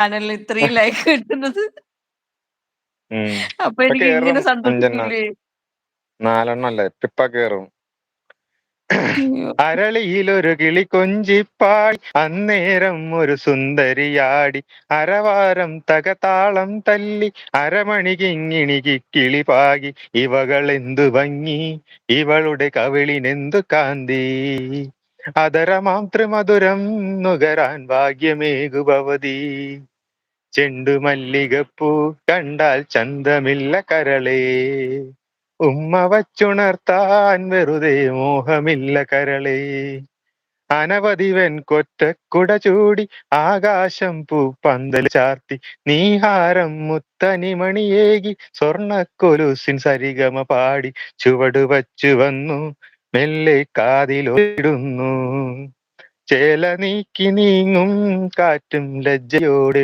ചാനലിൽ ഇത്രയും ലൈക്ക് കിട്ടുന്നത്. ഉം. അപ്പൊ ഇപ്പൊ എനിക്ക് കേറും ഇങ്ങനെ 5 സന്തോഷിക്കൂലേ? 4 അല്ലേ ഇപ്പൊ കേറും. അയ്യോ! അരളിയിലൊരു കിളി കൊഞ്ചിപ്പാടി അന്നേരം ഒരു സുന്ദരിയാടി അരവാരം തകതാളം തല്ലി അരമണി കിങ്ങിണി കിക്കിളി പാകി ഇവകൾ എന്തു ഭംഗി ഇവളുടെ കവിളിനെന്തു കാന്തി അതരമാതൃമധുരം നുകരാൻ ഭാഗ്യമേകുഭവതി ചെണ്ടുമല്ലികപ്പൂ കണ്ടാൽ ചന്തമില്ല കരളേ ഉമ്മ വച്ചുണർത്താൻ വെറുതെ മോഹമില്ല കരളേ അനവധിവൻ കൊറ്റക്കുട ചൂടി ആകാശം പൂപ്പന്തൽ ചാർത്തി നീഹാരം മുത്തനിമണിയേകി സ്വർണക്കൊലുസിൻ സരിഗമ പാടി ചുവട് വച്ചു വന്നു മെല്ലെ കാതിലൊടുന്നു ചേല നീക്കി നീങ്ങും കാറ്റും ലജ്ജയോടെ